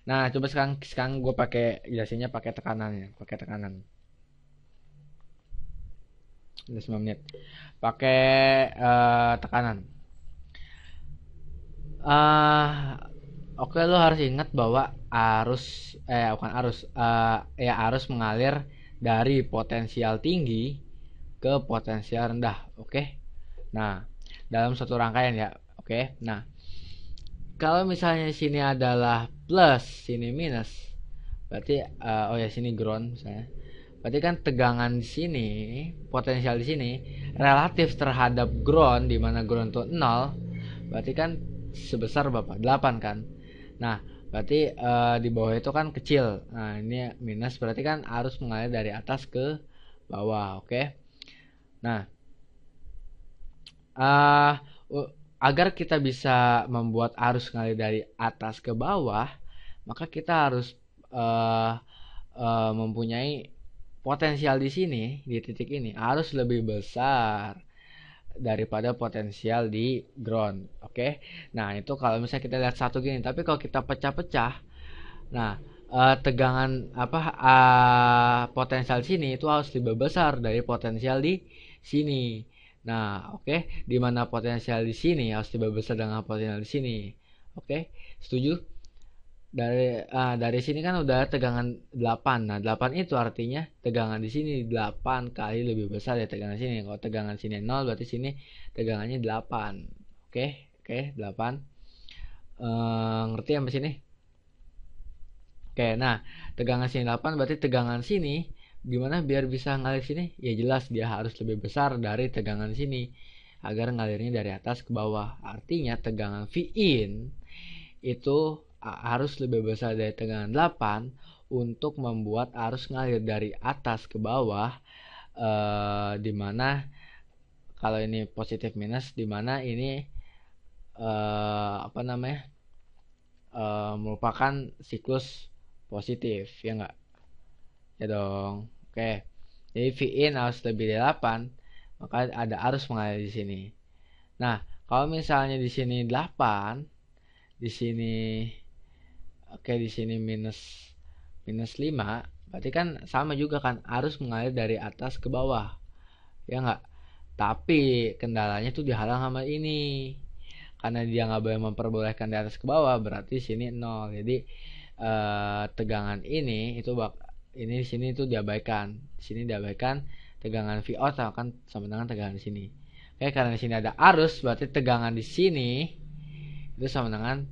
Nah, coba sekarang gue pakai jelasinnya pakai tekanannya, pakai tekanan. Udah 9 menit. Pakai tekanan. eh Oke, lo harus ingat bahwa arus bukan arus ya arus mengalir dari potensial tinggi ke potensial rendah. Oke. Nah, dalam satu rangkaian ya. Oke. Nah, kalau misalnya sini adalah plus, sini minus, berarti oh ya sini ground misalnya. Berarti kan tegangan di sini, potensial di sini relatif terhadap ground di mana ground itu 0, berarti kan sebesar berapa? 8 kan. Nah, berarti di bawah itu kan kecil. Nah, ini minus berarti kan arus mengalir dari atas ke bawah, oke? Nah, uh, agar kita bisa membuat arus mengalir dari atas ke bawah, maka kita harus uh, mempunyai potensial di sini, di titik ini harus lebih besar daripada potensial di ground. Oke. Nah, itu kalau misalnya kita lihat satu gini, tapi kalau kita pecah-pecah, nah tegangan apa potensial di sini itu harus lebih besar dari potensial di sini. Nah, oke, di mana potensial di sini harus lebih besar dengan potensial di sini. Oke, setuju? Dari sini kan udah tegangan 8. Nah, 8 itu artinya tegangan di sini 8 kali lebih besar dari tegangan sini. Kalau tegangan sini 0 berarti sini tegangannya 8. Oke, oke, 8. Ngerti sampai sini? Oke, nah, tegangan sini 8 berarti tegangan sini gimana biar bisa ngalir sini? Ya jelas dia harus lebih besar dari tegangan sini agar ngalirnya dari atas ke bawah. Artinya tegangan V in itu harus lebih besar dari tegangan 8 untuk membuat arus ngalir dari atas ke bawah, dimana kalau ini positif minus, dimana ini apa namanya merupakan siklus positif, ya enggak? Ya dong. Oke, jadi V in harus lebih dari 8, maka ada arus mengalir di sini. Nah, kalau misalnya di sini 8, di sini oke, di sini minus minus 5, berarti kan sama juga kan arus mengalir dari atas ke bawah, ya nggak? Tapi kendalanya tuh dihalang sama ini, karena dia nggak boleh memperbolehkan di atas ke bawah, berarti sini 0. Jadi tegangan ini itu ini di sini itu diabaikan, di sini diabaikan. Tegangan V out akan sama dengan tegangan di sini. Oke, karena di sini ada arus, berarti tegangan di sini itu sama dengan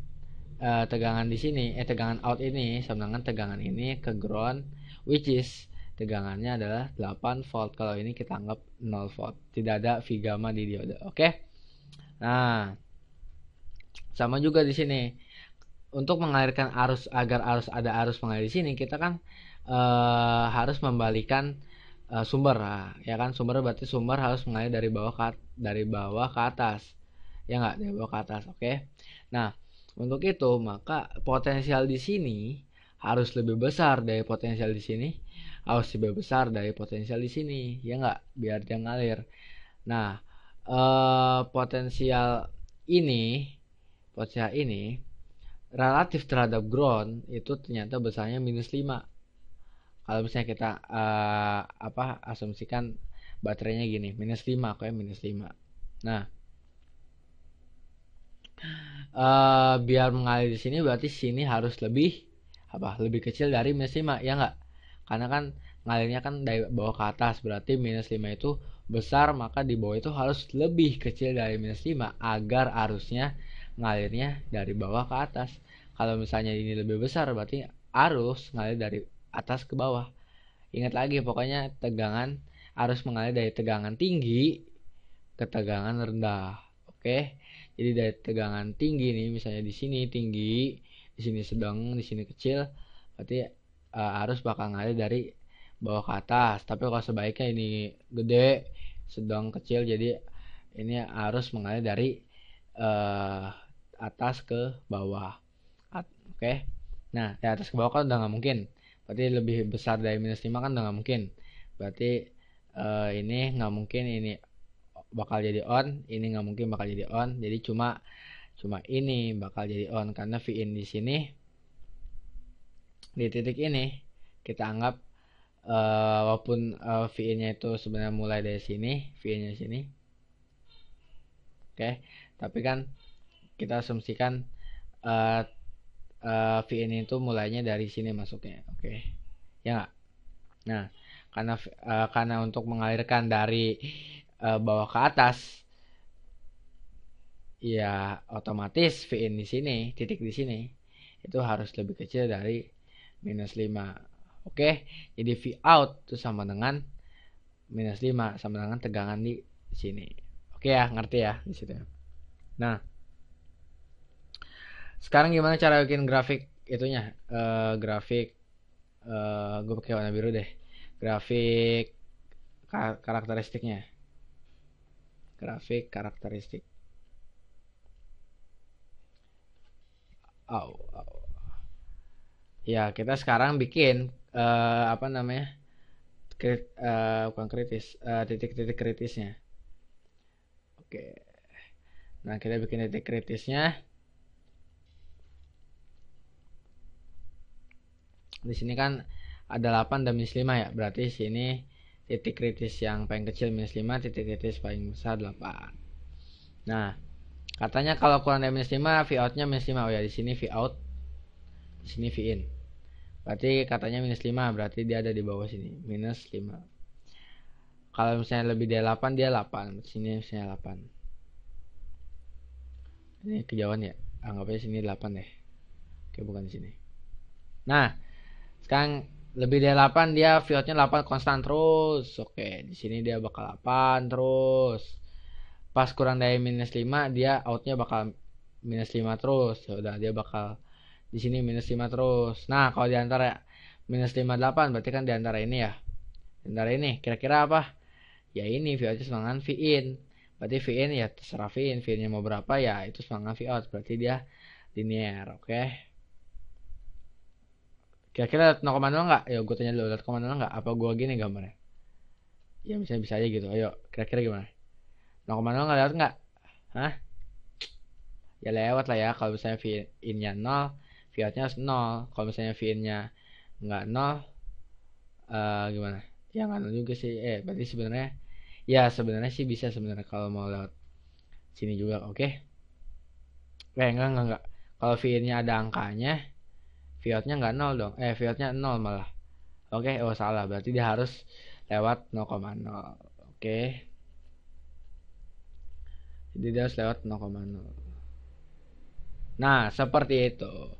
tegangan di sini, tegangan out ini sama dengan tegangan ini ke ground, which is tegangannya adalah 8 volt. Kalau ini kita anggap 0 volt, tidak ada V gamma di diode. Oke. Nah, sama juga di sini. Untuk mengalirkan arus, agar ada arus mengalir di sini, kita kan harus membalikan sumber. Nah, ya kan, sumber berarti sumber harus mengalir dari bawah ke atas. Ya nggak, dari bawah ke atas. Oke. Nah, untuk itu maka potensial di sini harus lebih besar dari potensial di sini, harus lebih besar dari potensial di sini, ya nggak, biar dia ngalir. Nah, potensial ini, potensial ini relatif terhadap ground itu ternyata besarnya minus 5. Kalau misalnya kita asumsikan baterainya gini, minus 5, kayak minus 5. Nah, biar mengalir di sini berarti sini harus lebih kecil dari minus 5, ya nggak? Karena kan ngalirnya kan dari bawah ke atas, berarti minus 5 itu besar, maka di bawah itu harus lebih kecil dari minus 5 agar arusnya ngalirnya dari bawah ke atas. Kalau misalnya ini lebih besar berarti arus ngalir dari atas ke bawah. Ingat lagi, pokoknya tegangan arus mengalir dari tegangan tinggi ke tegangan rendah. Oke. Jadi dari tegangan tinggi nih, misalnya di sini tinggi, di sini sedang, di sini kecil, berarti arus bakal ngalir dari bawah ke atas. Tapi kalau sebaiknya ini gede, sedang, kecil, jadi ini arus mengalir dari uh, atas ke bawah. Oke. Nah, dari atas ke bawah kan udah nggak mungkin. Berarti lebih besar dari minus 5 kan udah nggak mungkin. Berarti ini nggak mungkin ini bakal jadi on, ini nggak mungkin bakal jadi on. Jadi cuma ini bakal jadi on karena V in di sini di titik ini kita anggap walaupun V-nya itu sebenarnya mulai dari sini, V-nya sini. Oke, tapi kan kita asumsikan V-nya itu mulainya dari sini masuknya. Oke. Ya nggak? Nah, karena untuk mengalirkan dari bawah ke atas, ya otomatis V-in di sini, titik di sini itu harus lebih kecil dari -5. Oke, jadi V out itu sama dengan -5, sama dengan tegangan di sini. Oke ya, ngerti ya di situ. Nah, sekarang gimana cara bikin grafik itunya? Grafik gue pakai warna biru deh. Grafik karakteristiknya. Grafik karakteristik. Ya, kita sekarang bikin apa namanya? Bukan kritis, titik-titik kritisnya. Oke. Nah, kita bikin titik kritisnya. Di sini kan ada 8 dan -5 ya. Berarti sini titik kritis yang paling kecil -5, titik kritis paling besar 8. Nah, katanya kalau kurang dari -5, V out-nya -5. Oh ya, di sini V out, di sini V in. Berarti katanya -5, berarti dia ada di bawah sini, -5. Kalau misalnya lebih dari 8, dia 8. Sini misalnya 8. Ini kejauhan ya. Anggap aja sini 8 deh. Oke, bukan di sini. Nah, sekarang lebih dari 8, dia V out-nya 8 konstan terus. Oke, di sini dia bakal 8 terus. Pas kurang dari -5, dia out-nya bakal -5 terus. Ya udah, dia bakal di sini -5 terus. Nah, kalau di antara -5 8, berarti kan di antara ini ya. Di antara ini kira-kira apa? Ya ini V out semangat V in. Berarti V in ya terserah V in. V in nya mau berapa ya itu semangat V out. Berarti dia linear. Oke. Kira-kira 0,0 nggak? Ya gue tanya dulu, 0,0 nggak? Apa gue gini gambarnya? Ya misalnya bisa aja gitu. Ayo, kira-kira gimana? 0,0 nggak lewat nggak? Hah? Ya lewat lah ya. Kalau misalnya V in-nya 0, V out-nya harus 0. Kalau misalnya V in-nya nggak 0, gimana? Ya nggak 0 juga sih. Berarti sebenarnya, ya sebenarnya sih bisa sebenarnya kalau mau lewat sini juga. Oke? Enggak. Kalau V in-nya ada angkanya, V out-nya nggak 0 dong. V out-nya 0 malah. Oke, oh salah. Berarti dia harus lewat 0,0. Oke. Jadi dia harus lewat 0,0. Nah, seperti itu.